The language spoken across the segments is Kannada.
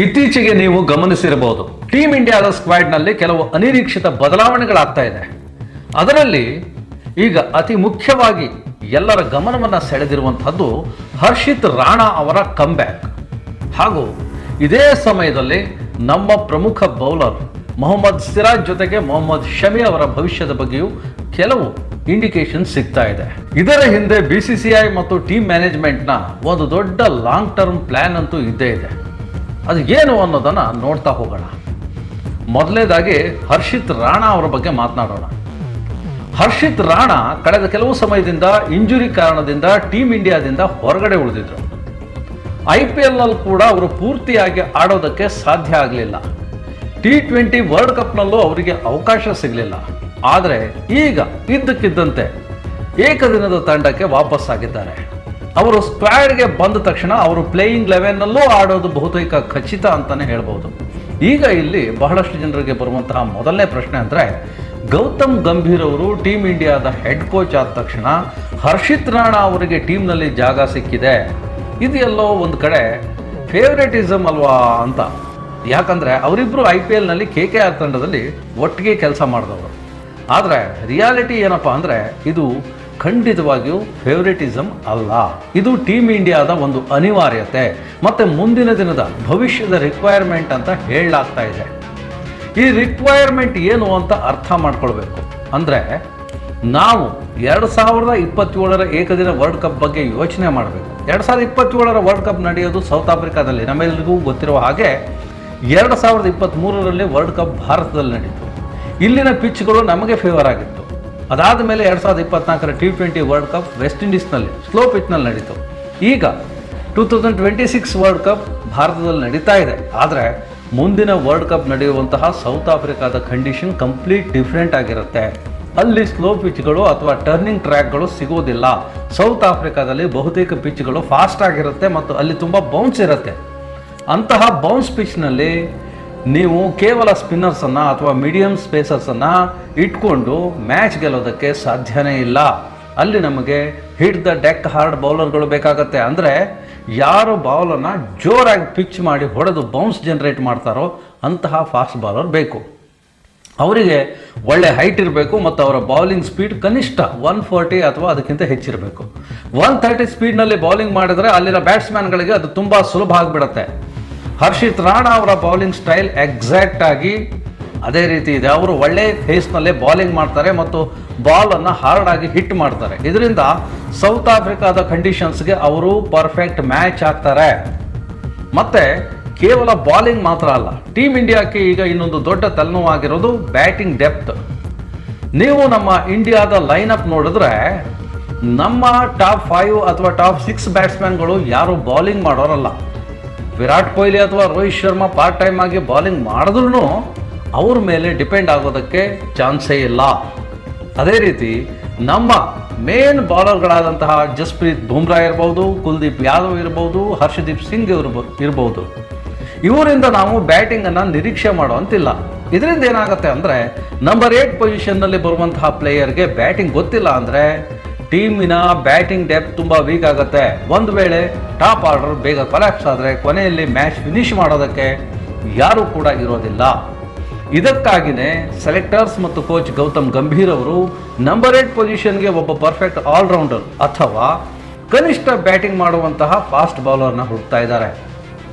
ಇತ್ತೀಚೆಗೆ ನೀವು ಗಮನಿಸಿರಬಹುದು, ಟೀಮ್ ಇಂಡಿಯಾದ ಸ್ಕ್ವಾಡ್ನಲ್ಲಿ ಕೆಲವು ಅನಿರೀಕ್ಷಿತ ಬದಲಾವಣೆಗಳಾಗ್ತಾ ಇದೆ. ಅದರಲ್ಲಿ ಈಗ ಅತಿ ಮುಖ್ಯವಾಗಿ ಎಲ್ಲರ ಗಮನವನ್ನು ಸೆಳೆದಿರುವಂಥದ್ದು ಹರ್ಷಿತ್ ರಾಣಾ ಅವರ ಕಮ್ಬ್ಯಾಕ್. ಹಾಗೂ ಇದೇ ಸಮಯದಲ್ಲಿ ನಮ್ಮ ಪ್ರಮುಖ ಬೌಲರ್ ಮೊಹಮ್ಮದ್ ಸಿರಾಜ್ ಜೊತೆಗೆ ಮೊಹಮ್ಮದ್ ಶಮಿ ಅವರ ಭವಿಷ್ಯದ ಬಗ್ಗೆಯೂ ಕೆಲವು ಇಂಡಿಕೇಶನ್ ಸಿಗ್ತಾ ಇದೆ. ಇದರ ಹಿಂದೆ BCCI ಮತ್ತು ಟೀಮ್ ಮ್ಯಾನೇಜ್ಮೆಂಟ್ನ ಒಂದು ದೊಡ್ಡ ಲಾಂಗ್ ಟರ್ಮ್ ಪ್ಲಾನ್ ಅಂತೂ ಇದ್ದೇ ಇದೆ. ಅದು ಏನು ಅನ್ನೋದನ್ನು ನೋಡ್ತಾ ಹೋಗೋಣ. ಮೊದಲನೇದಾಗಿ ಹರ್ಷಿತ್ ರಾಣಾ ಅವರ ಬಗ್ಗೆ ಮಾತನಾಡೋಣ. ಹರ್ಷಿತ್ ರಾಣಾ ಕಳೆದ ಕೆಲವು ಸಮಯದಿಂದ ಇಂಜುರಿ ಕಾರಣದಿಂದ ಟೀಮ್ ಇಂಡಿಯಾದಿಂದ ಹೊರಗಡೆ ಉಳಿದಿದ್ರು. IPLನಲ್ಲಿ ಕೂಡ ಅವರು ಪೂರ್ತಿಯಾಗಿ ಆಡೋದಕ್ಕೆ ಸಾಧ್ಯ ಆಗಲಿಲ್ಲ. T20 ವರ್ಲ್ಡ್ ಕಪ್ನಲ್ಲೂ ಅವರಿಗೆ ಅವಕಾಶ ಸಿಗಲಿಲ್ಲ. ಆದರೆ ಈಗ ಇದ್ದಕ್ಕಿದ್ದಂತೆ ಏಕದಿನದ ತಂಡಕ್ಕೆ ವಾಪಸ್ಸಾಗಿದ್ದಾರೆ. ಅವರು ಸ್ಕ್ವಾಡ್ಗೆ ಬಂದ ತಕ್ಷಣ ಅವರು ಪ್ಲೇಯಿಂಗ್ 11ನಲ್ಲೂ ಆಡೋದು ಬಹುತೇಕ ಖಚಿತ ಅಂತಲೇ ಹೇಳ್ಬೋದು. ಈಗ ಇಲ್ಲಿ ಬಹಳಷ್ಟು ಜನರಿಗೆ ಬರುವಂತಹ ಮೊದಲನೇ ಪ್ರಶ್ನೆ ಅಂದರೆ, ಗೌತಮ್ ಗಂಭೀರ್ ಅವರು ಟೀಮ್ ಇಂಡಿಯಾದ ಹೆಡ್ ಕೋಚ್ ಆದ ತಕ್ಷಣ ಹರ್ಷಿತ್ ರಾಣಾ ಅವರಿಗೆ ಟೀಮ್ನಲ್ಲಿ ಜಾಗ ಸಿಕ್ಕಿದೆ, ಇದು ಎಲ್ಲೋ ಒಂದು ಕಡೆ ಫೇವ್ರೇಟಿಸಮ್ ಅಲ್ವಾ ಅಂತ. ಯಾಕಂದರೆ ಅವರಿಬ್ಬರು IPLನಲ್ಲಿ KKR ತಂಡದಲ್ಲಿ ಒಟ್ಟಿಗೆ ಕೆಲಸ ಮಾಡಿದವರು. ಆದರೆ ರಿಯಾಲಿಟಿ ಏನಪ್ಪ ಅಂದರೆ, ಇದು ಖಂಡಿತವಾಗಿಯೂ ಫೇವ್ರೇಟಿಸಮ್ ಅಲ್ಲ. ಇದು ಟೀಮ್ ಇಂಡಿಯಾದ ಒಂದು ಅನಿವಾರ್ಯತೆ ಮತ್ತು ಮುಂದಿನ ದಿನದ ಭವಿಷ್ಯದ ರಿಕ್ವೈರ್ಮೆಂಟ್ ಅಂತ ಹೇಳಲಾಗ್ತಾ ಇದೆ. ಈ ರಿಕ್ವೈರ್ಮೆಂಟ್ ಏನು ಅಂತ ಅರ್ಥ ಮಾಡ್ಕೊಳ್ಬೇಕು. ಅಂದರೆ ನಾವು 2027ರ ಏಕದಿನ ವರ್ಲ್ಡ್ ಕಪ್ ಬಗ್ಗೆ ಯೋಚನೆ ಮಾಡಬೇಕು. 2027ರ ವರ್ಲ್ಡ್ ಕಪ್ ನಡೆಯೋದು ಸೌತ್ ಆಫ್ರಿಕಾದಲ್ಲಿ, ನಮ್ಮೆಲ್ಲರಿಗೂ ಗೊತ್ತಿರುವ ಹಾಗೆ 2023ರಲ್ಲಿ ವರ್ಲ್ಡ್ ಕಪ್ ಭಾರತದಲ್ಲಿ ನಡೀತು. ಇಲ್ಲಿನ ಪಿಚ್ಗಳು ನಮಗೆ ಫೇವರ್ ಆಗಿತ್ತು. ಅದಾದ ಮೇಲೆ 2024ರ T20 ವರ್ಲ್ಡ್ ಕಪ್ ವೆಸ್ಟ್ ಇಂಡೀಸ್ನಲ್ಲಿ ಸ್ಲೋ ಪಿಚ್ನಲ್ಲಿ ನಡೀತು. ಈಗ 2026 ವರ್ಲ್ಡ್ ಕಪ್ ಭಾರತದಲ್ಲಿ ನಡೀತಾ ಇದೆ. ಆದರೆ ಮುಂದಿನ ವರ್ಲ್ಡ್ ಕಪ್ ನಡೆಯುವಂತಹ ಸೌತ್ ಆಫ್ರಿಕಾದ ಕಂಡೀಷನ್ ಕಂಪ್ಲೀಟ್ ಡಿಫ್ರೆಂಟ್ ಆಗಿರುತ್ತೆ. ಅಲ್ಲಿ ಸ್ಲೋ ಪಿಚ್ಗಳು ಅಥವಾ ಟರ್ನಿಂಗ್ ಟ್ರ್ಯಾಕ್ಗಳು ಸಿಗೋದಿಲ್ಲ. ಸೌತ್ ಆಫ್ರಿಕಾದಲ್ಲಿ ಬಹುತೇಕ ಪಿಚ್ಗಳು ಫಾಸ್ಟ್ ಆಗಿರುತ್ತೆ ಮತ್ತು ಅಲ್ಲಿ ತುಂಬ ಬೌನ್ಸ್ ಇರುತ್ತೆ. ಅಂತಹ ಬೌನ್ಸ್ ಪಿಚ್ನಲ್ಲಿ ನೀವು ಕೇವಲ ಸ್ಪಿನ್ನರ್ಸನ್ನು ಅಥವಾ ಮೀಡಿಯಂ ಸ್ಪೇಸರ್ಸನ್ನು ಇಟ್ಕೊಂಡು ಮ್ಯಾಚ್ ಗೆಲ್ಲೋದಕ್ಕೆ ಸಾಧ್ಯನೇ ಇಲ್ಲ. ಅಲ್ಲಿ ನಮಗೆ ಹಿಟ್ ದ ಡೆಕ್ ಹಾರ್ಡ್ ಬೌಲರ್ಗಳು ಬೇಕಾಗತ್ತೆ. ಅಂದರೆ ಯಾರು ಬಾಲನ್ನು ಜೋರಾಗಿ ಪಿಚ್ ಮಾಡಿ ಹೊಡೆದು ಬೌನ್ಸ್ ಜನರೇಟ್ ಮಾಡ್ತಾರೋ ಅಂತಹ ಫಾಸ್ಟ್ ಬೌಲರ್ ಬೇಕು. ಅವರಿಗೆ ಒಳ್ಳೆ ಹೈಟ್ ಇರಬೇಕು ಮತ್ತು ಅವರ ಬೌಲಿಂಗ್ ಸ್ಪೀಡ್ ಕನಿಷ್ಠ 140 ಅಥವಾ ಅದಕ್ಕಿಂತ ಹೆಚ್ಚಿರಬೇಕು. 130 ಸ್ಪೀಡ್ನಲ್ಲಿ ಬೌಲಿಂಗ್ ಮಾಡಿದರೆ ಅಲ್ಲಿನ ಬ್ಯಾಟ್ಸ್ಮನ್ಗಳಿಗೆ ಅದು ತುಂಬ ಸುಲಭ ಆಗಿಬಿಡುತ್ತೆ. ಹರ್ಷಿತ್ ರಾಣಾ ಅವರ ಬೌಲಿಂಗ್ ಸ್ಟೈಲ್ ಎಕ್ಸಾಕ್ಟ್ ಆಗಿ ಅದೇ ರೀತಿ ಇದೆ. ಅವರು ಒಳ್ಳೆ ಫೇಸ್ನಲ್ಲೇ ಬೌಲಿಂಗ್ ಮಾಡ್ತಾರೆ ಮತ್ತು ಬಾಲನ್ನು ಹಾರ್ಡಾಗಿ ಹಿಟ್ ಮಾಡ್ತಾರೆ. ಇದರಿಂದ ಸೌತ್ ಆಫ್ರಿಕಾದ ಕಂಡೀಷನ್ಸ್ಗೆ ಅವರು ಪರ್ಫೆಕ್ಟ್ ಮ್ಯಾಚ್ ಆಗ್ತಾರೆ. ಮತ್ತು ಕೇವಲ ಬೌಲಿಂಗ್ ಮಾತ್ರ ಅಲ್ಲ, ಟೀಮ್ ಇಂಡಿಯಾಕ್ಕೆ ಈಗ ಇನ್ನೊಂದು ದೊಡ್ಡ ತಲೆನೋವಾಗಿರೋದು ಬ್ಯಾಟಿಂಗ್ ಡೆಪ್ತ್. ನೀವು ನಮ್ಮ ಇಂಡಿಯಾದ ಲೈನಪ್ ನೋಡಿದ್ರೆ ನಮ್ಮ ಟಾಪ್ 5 ಅಥವಾ ಟಾಪ್ 6 ಬ್ಯಾಟ್ಸ್ಮನ್ಗಳು ಯಾರು ಬೌಲಿಂಗ್ ಮಾಡೋರಲ್ಲ. ವಿರಾಟ್ ಕೊಹ್ಲಿ ಅಥವಾ ರೋಹಿತ್ ಶರ್ಮಾ ಪಾರ್ಟ್ ಟೈಮ್ ಆಗಿ ಬೌಲಿಂಗ್ ಮಾಡಿದ್ರೂ ಅವ್ರ ಮೇಲೆ ಡಿಪೆಂಡ್ ಆಗೋದಕ್ಕೆ ಚಾನ್ಸೇ ಇಲ್ಲ. ಅದೇ ರೀತಿ ನಮ್ಮ ಮೇನ್ ಬೌಲರ್ಗಳಾದಂತಹ ಜಸ್ಪ್ರೀತ್ ಬುಮ್ರಾ ಇರ್ಬೋದು, ಕುಲ್ದೀಪ್ ಯಾದವ್ ಇರ್ಬೋದು, ಹರ್ಷದೀಪ್ ಸಿಂಗ್ ಇರ್ಬೋದು, ಇವರಿಂದ ನಾವು ಬ್ಯಾಟಿಂಗನ್ನು ನಿರೀಕ್ಷೆ ಮಾಡುವಂತಿಲ್ಲ. ಇದರಿಂದ ಏನಾಗುತ್ತೆ ಅಂದರೆ, ನಂಬರ್ 8 ಪೊಸಿಷನ್ನಲ್ಲಿ ಬರುವಂತಹ ಪ್ಲೇಯರ್ಗೆ ಬ್ಯಾಟಿಂಗ್ ಗೊತ್ತಿಲ್ಲ ಅಂದರೆ ಟೀಮಿನ ಬ್ಯಾಟಿಂಗ್ ಡೆಪ್ತ್ ತುಂಬ ವೀಕ್ ಆಗುತ್ತೆ. ಒಂದು ವೇಳೆ ಟಾಪ್ ಆರ್ಡರ್ ಬೇಗ ಕೊಲ್ಯಾಪ್ಸ್ ಆದರೆ ಕೊನೆಯಲ್ಲಿ ಮ್ಯಾಚ್ ಫಿನಿಶ್ ಮಾಡೋದಕ್ಕೆ ಯಾರೂ ಕೂಡ ಇರೋದಿಲ್ಲ. ಇದಕ್ಕಾಗಿಯೇ ಸೆಲೆಕ್ಟರ್ಸ್ ಮತ್ತು ಕೋಚ್ ಗೌತಮ್ ಗಂಭೀರ್ ಅವರು ನಂಬರ್ 8 ಪೊಸಿಷನ್ಗೆ ಒಬ್ಬ ಪರ್ಫೆಕ್ಟ್ ಆಲ್ರೌಂಡರ್ ಅಥವಾ ಕನಿಷ್ಠ ಬ್ಯಾಟಿಂಗ್ ಮಾಡುವಂತಹ ಫಾಸ್ಟ್ ಬೌಲರ್ನ ಹುಡುಕ್ತಾ ಇದ್ದಾರೆ.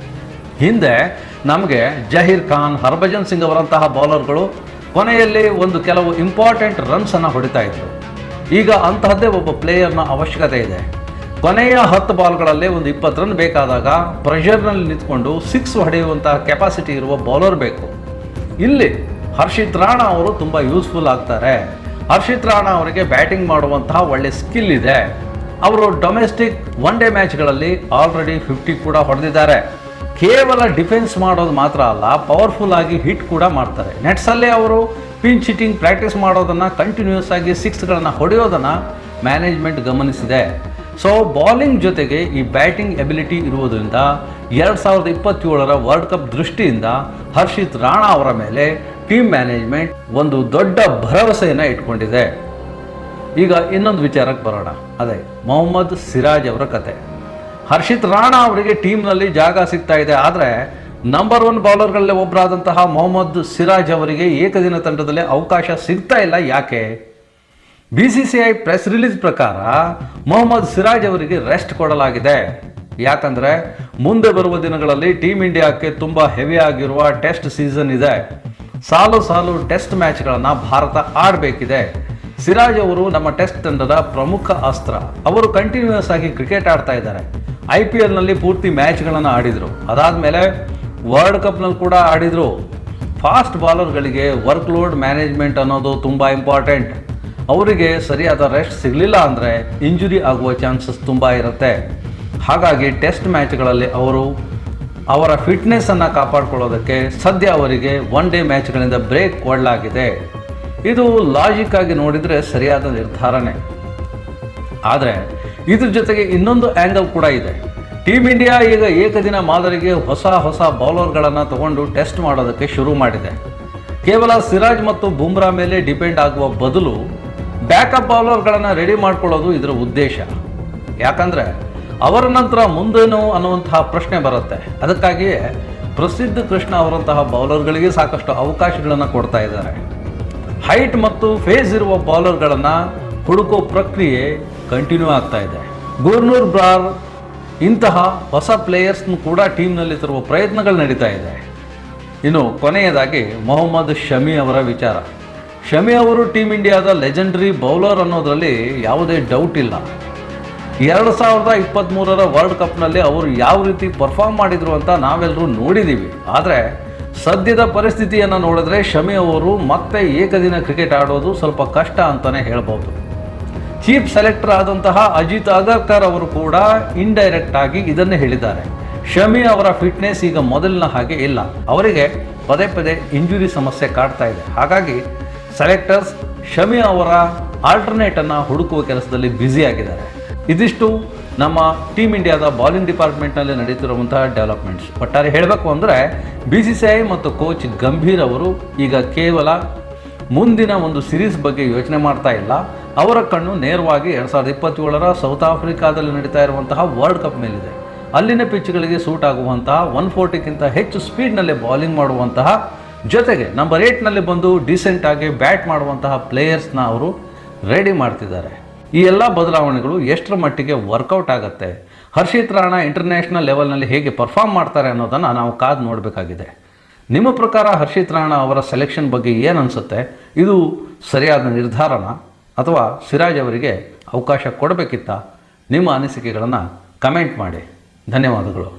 ಹಿಂದೆ ನಮಗೆ ಜಹೀರ್ ಖಾನ್, ಹರ್ಭಜನ್ ಸಿಂಗ್ ಅವರಂತಹ ಬೌಲರ್ಗಳು ಕೊನೆಯಲ್ಲಿ ಕೆಲವು ಇಂಪಾರ್ಟೆಂಟ್ ರನ್ಸನ್ನು ಹೊಡಿತಾ ಇದ್ರು. ಈಗ ಅಂತಹದ್ದೇ ಒಬ್ಬ ಪ್ಲೇಯರ್ನ ಅವಶ್ಯಕತೆ ಇದೆ. ಕೊನೆಯ 10 ಬಾಲ್ಗಳಲ್ಲಿ ಒಂದು 20 ರನ್ ಬೇಕಾದಾಗ ಪ್ರೆಷರ್ನಲ್ಲಿ ನಿಂತ್ಕೊಂಡು 6 ಹೊಡೆಯುವಂತಹ ಕೆಪಾಸಿಟಿ ಇರುವ ಬೌಲರ್ ಬೇಕು. ಇಲ್ಲಿ ಹರ್ಷಿತ್ ರಾಣಾ ಅವರು ತುಂಬ ಯೂಸ್ಫುಲ್ ಆಗ್ತಾರೆ. ಹರ್ಷಿತ್ ರಾಣಾ ಅವರಿಗೆ ಬ್ಯಾಟಿಂಗ್ ಮಾಡುವಂತಹ ಒಳ್ಳೆ ಸ್ಕಿಲ್ ಇದೆ. ಅವರು ಡೊಮೆಸ್ಟಿಕ್ ಒನ್ ಡೇ ಮ್ಯಾಚ್ಗಳಲ್ಲಿ ಆಲ್ರೆಡಿ 50 ಕೂಡ ಹೊಡೆದಿದ್ದಾರೆ. ಕೇವಲ ಡಿಫೆನ್ಸ್ ಮಾಡೋದು ಮಾತ್ರ ಅಲ್ಲ, ಪವರ್ಫುಲ್ ಆಗಿ ಹಿಟ್ ಕೂಡ ಮಾಡ್ತಾರೆ. ನೆಟ್ಸಲ್ಲೇ ಅವರು ಪಿಂಚ್ ಹಿಟ್ಟಿಂಗ್ ಪ್ರಾಕ್ಟೀಸ್ ಮಾಡೋದನ್ನು, ಕಂಟಿನ್ಯೂಸ್ ಆಗಿ 6ಗಳನ್ನು ಹೊಡೆಯೋದನ್ನು ಮ್ಯಾನೇಜ್ಮೆಂಟ್ ಗಮನಿಸಿದೆ. ಸೊ ಬೌಲಿಂಗ್ ಜೊತೆಗೆ ಈ ಬ್ಯಾಟಿಂಗ್ ಎಬಿಲಿಟಿ ಇರುವುದರಿಂದ 2027ರ ವರ್ಲ್ಡ್ ಕಪ್ ದೃಷ್ಟಿಯಿಂದ ಹರ್ಷಿತ್ ರಾಣಾ ಅವರ ಮೇಲೆ ಟೀಮ್ ಮ್ಯಾನೇಜ್ಮೆಂಟ್ ಒಂದು ದೊಡ್ಡ ಭರವಸೆಯನ್ನು ಇಟ್ಕೊಂಡಿದೆ. ಈಗ ಇನ್ನೊಂದು ವಿಚಾರಕ್ಕೆ ಬರೋಣ, ಅದೇ ಮೊಹಮ್ಮದ್ ಸಿರಾಜ್ ಅವರ ಕತೆ. ಹರ್ಷಿತ್ ರಾಣಾ ಅವರಿಗೆ ಟೀಮ್ನಲ್ಲಿ ಜಾಗ ಸಿಗ್ತಾ ಇದೆ. ಆದರೆ ನಂಬರ್ 1 ಬೌಲರ್ಗಳಲ್ಲೇ ಒಬ್ಬರಾದಂತಹ ಮೊಹಮ್ಮದ್ ಸಿರಾಜ್ ಅವರಿಗೆ ಏಕದಿನ ತಂಡದಲ್ಲಿ ಅವಕಾಶ ಸಿಗ್ತಾ ಇಲ್ಲ. ಯಾಕೆ? BCCI ಪ್ರೆಸ್ ರಿಲೀಸ್ ಪ್ರಕಾರ ಮೊಹಮ್ಮದ್ ಸಿರಾಜ್ ಅವರಿಗೆ ರೆಸ್ಟ್ ಕೊಡಲಾಗಿದೆ. ಯಾಕಂದರೆ ಮುಂದೆ ಬರುವ ದಿನಗಳಲ್ಲಿ ಟೀಮ್ ಇಂಡಿಯಾಕ್ಕೆ ತುಂಬ ಹೆವಿ ಆಗಿರುವ ಟೆಸ್ಟ್ ಸೀಸನ್ ಇದೆ. ಸಾಲು ಸಾಲು ಟೆಸ್ಟ್ ಮ್ಯಾಚ್ಗಳನ್ನು ಭಾರತ ಆಡಬೇಕಿದೆ. ಸಿರಾಜ್ ಅವರು ನಮ್ಮ ಟೆಸ್ಟ್ ತಂಡದ ಪ್ರಮುಖ ಅಸ್ತ್ರ. ಅವರು ಕಂಟಿನ್ಯೂಯಸ್ ಆಗಿ ಕ್ರಿಕೆಟ್ ಆಡ್ತಾ ಇದ್ದಾರೆ. IPLನಲ್ಲಿ ಪೂರ್ತಿ ಮ್ಯಾಚ್ಗಳನ್ನು ಆಡಿದರು. ಅದಾದಮೇಲೆ ವರ್ಲ್ಡ್ ಕಪ್ನಲ್ಲಿ ಕೂಡ ಆಡಿದರು. ಫಾಸ್ಟ್ ಬಾಲರ್ಗಳಿಗೆ ವರ್ಕ್ ಲೋಡ್ ಮ್ಯಾನೇಜ್ಮೆಂಟ್ ಅನ್ನೋದು ತುಂಬ ಇಂಪಾರ್ಟೆಂಟ್. ಅವರಿಗೆ ಸರಿಯಾದ ರೆಸ್ಟ್ ಸಿಗಲಿಲ್ಲ ಅಂದರೆ ಇಂಜುರಿ ಆಗುವ ಚಾನ್ಸಸ್ ತುಂಬ ಇರುತ್ತೆ. ಹಾಗಾಗಿ ಟೆಸ್ಟ್ ಮ್ಯಾಚ್ಗಳಲ್ಲಿ ಅವರ ಫಿಟ್ನೆಸ್ಸನ್ನು ಕಾಪಾಡಿಕೊಳ್ಳೋದಕ್ಕೆ ಸದ್ಯ ಅವರಿಗೆ 1 ಡೇ ಮ್ಯಾಚ್ಗಳಿಂದ ಬ್ರೇಕ್ ಕೊಡಲಾಗಿದೆ. ಇದು ಲಾಜಿಕ್ ಆಗಿ ನೋಡಿದರೆ ಸರಿಯಾದ ನಿರ್ಧಾರನೇ. ಆದರೆ ಇದ್ರ ಜೊತೆಗೆ ಇನ್ನೊಂದು ಆ್ಯಂಗಲ್ ಕೂಡ ಇದೆ. ಟೀಮ್ ಇಂಡಿಯಾ ಈಗ ಏಕದಿನ ಮಾದರಿಗೆ ಹೊಸ ಬೌಲರ್ಗಳನ್ನು ತಗೊಂಡು ಟೆಸ್ಟ್ ಮಾಡೋದಕ್ಕೆ ಶುರು ಮಾಡಿದೆ. ಕೇವಲ ಸಿರಾಜ್ ಮತ್ತು ಬುಮ್ರಾ ಮೇಲೆ ಡಿಪೆಂಡ್ ಆಗುವ ಬದಲು ಬ್ಯಾಕಪ್ ಬೌಲರ್ಗಳನ್ನು ರೆಡಿ ಮಾಡ್ಕೊಳ್ಳೋದು ಇದರ ಉದ್ದೇಶ. ಯಾಕಂದರೆ ಅವರ ನಂತರ ಮುಂದೇನು ಅನ್ನುವಂತಹ ಪ್ರಶ್ನೆ ಬರುತ್ತೆ. ಅದಕ್ಕಾಗಿಯೇ ಪ್ರಸಿದ್ಧ ಕೃಷ್ಣ ಅವರಂತಹ ಬೌಲರ್ಗಳಿಗೆ ಸಾಕಷ್ಟು ಅವಕಾಶಗಳನ್ನು ಕೊಡ್ತಾ ಇದ್ದಾರೆ. ಹೈಟ್ ಮತ್ತು ಫೇಸ್ ಇರುವ ಬೌಲರ್ಗಳನ್ನು ಹುಡುಕೋ ಪ್ರಕ್ರಿಯೆ ಕಂಟಿನ್ಯೂ ಆಗ್ತಾ ಇದೆ. ಗುರ್ನೂರ್ ಬ್ರಾರ್ ಇಂತಹ ಹೊಸ ಪ್ಲೇಯರ್ಸ್ನು ಕೂಡ ಟೀಮ್ನಲ್ಲಿ ತರುವ ಪ್ರಯತ್ನಗಳು ನಡೀತಾ ಇದೆ. ಇನ್ನು ಕೊನೆಯದಾಗಿ ಮೊಹಮ್ಮದ್ ಶಮಿ ಅವರ ವಿಚಾರ. ಶಮಿ ಅವರು ಟೀಮ್ ಇಂಡಿಯಾದ ಲೆಜೆಂಡರಿ ಬೌಲರ್ ಅನ್ನೋದರಲ್ಲಿ ಯಾವುದೇ ಡೌಟ್ ಇಲ್ಲ. 2023ರ ವರ್ಲ್ಡ್ ಕಪ್ನಲ್ಲಿ ಅವರು ಯಾವ ರೀತಿ ಪರ್ಫಾರ್ಮ್ ಮಾಡಿದರು ಅಂತ ನಾವೆಲ್ಲರೂ ನೋಡಿದ್ದೀವಿ. ಆದರೆ ಸದ್ಯದ ಪರಿಸ್ಥಿತಿಯನ್ನು ನೋಡಿದ್ರೆ ಶಮಿ ಅವರು ಮತ್ತೆ ಏಕದಿನ ಕ್ರಿಕೆಟ್ ಆಡೋದು ಸ್ವಲ್ಪ ಕಷ್ಟ ಅಂತಲೇ ಹೇಳ್ಬೋದು. ಚೀಫ್ ಸೆಲೆಕ್ಟರ್ ಆದಂತಹ ಅಜಿತ್ ಅಗರ್ಕರ್ ಅವರು ಕೂಡ ಇಂಡೈರೆಕ್ಟ್ ಆಗಿ ಇದನ್ನೇ ಹೇಳಿದ್ದಾರೆ. ಶಮಿ ಅವರ ಫಿಟ್ನೆಸ್ ಈಗ ಮೊದಲಿನ ಹಾಗೆ ಇಲ್ಲ. ಅವರಿಗೆ ಪದೇ ಇಂಜುರಿ ಸಮಸ್ಯೆ ಕಾಡ್ತಾ ಇದೆ. ಹಾಗಾಗಿ ಸೆಲೆಕ್ಟರ್ಸ್ ಶಮಿ ಅವರ ಆಲ್ಟರ್ನೇಟನ್ನು ಹುಡುಕುವ ಕೆಲಸದಲ್ಲಿ ಬ್ಯುಸಿಯಾಗಿದ್ದಾರೆ. ಇದಿಷ್ಟು ನಮ್ಮ ಟೀಮ್ ಇಂಡಿಯಾದ ಬಾಲಿಂಗ್ ಡಿಪಾರ್ಟ್ಮೆಂಟ್ನಲ್ಲಿ ನಡೀತಿರುವಂತಹ ಡೆವಲಪ್ಮೆಂಟ್ಸ್. ಒಟ್ಟಾರೆ ಹೇಳಬೇಕು ಅಂದರೆ BCCI ಮತ್ತು ಕೋಚ್ ಗಂಭೀರ್ ಅವರು ಈಗ ಕೇವಲ ಮುಂದಿನ ಒಂದು ಸಿರೀಸ್ ಬಗ್ಗೆ ಯೋಚನೆ ಮಾಡ್ತಾ ಇಲ್ಲ. ಅವರ ಕಣ್ಣು ನೇರವಾಗಿ 2027ರ ಸೌತ್ ಆಫ್ರಿಕಾದಲ್ಲಿ ನಡೀತಾ ಇರುವಂತಹ ವರ್ಲ್ಡ್ ಕಪ್ ಮೇಲಿದೆ. ಅಲ್ಲಿನ ಪಿಚ್ಗಳಿಗೆ ಸೂಟ್ ಆಗುವಂತಹ 140ಕ್ಕಿಂತ ಹೆಚ್ಚು ಸ್ಪೀಡ್ನಲ್ಲಿ ಬೌಲಿಂಗ್ ಮಾಡುವಂತಹ ಜೊತೆಗೆ ನಂಬರ್ 8ನಲ್ಲಿ ಬಂದು ಡೀಸೆಂಟಾಗಿ ಬ್ಯಾಟ್ ಮಾಡುವಂತಹ ಪ್ಲೇಯರ್ಸ್ನ ಅವರು ರೆಡಿ ಮಾಡ್ತಿದ್ದಾರೆ. ಈ ಎಲ್ಲ ಬದಲಾವಣೆಗಳು ಎಷ್ಟರ ಮಟ್ಟಿಗೆ ವರ್ಕೌಟ್ ಆಗುತ್ತೆ, ಹರ್ಷಿತ್ ರಾಣಾ ಇಂಟರ್ನ್ಯಾಷನಲ್ ಲೆವೆಲ್ನಲ್ಲಿ ಹೇಗೆ ಪರ್ಫಾರ್ಮ್ ಮಾಡ್ತಾರೆ ಅನ್ನೋದನ್ನು ನಾವು ಕಾದು ನೋಡಬೇಕಾಗಿದೆ. ನಿಮ್ಮ ಪ್ರಕಾರ ಹರ್ಷಿತ್ ರಾಣಾ ಅವರ ಸೆಲೆಕ್ಷನ್ ಬಗ್ಗೆ ಏನು ಅನಿಸುತ್ತೆ? ಇದು ಸರಿಯಾದ ನಿರ್ಧಾರನ ಅಥವಾ ಸಿರಾಜ್ ಅವರಿಗೆ ಅವಕಾಶ ಕೊಡಬೇಕಿತ್ತಾ? ನಿಮ್ಮ ಅನಿಸಿಕೆಗಳನ್ನು ಕಮೆಂಟ್ ಮಾಡಿ. ಧನ್ಯವಾದಗಳು.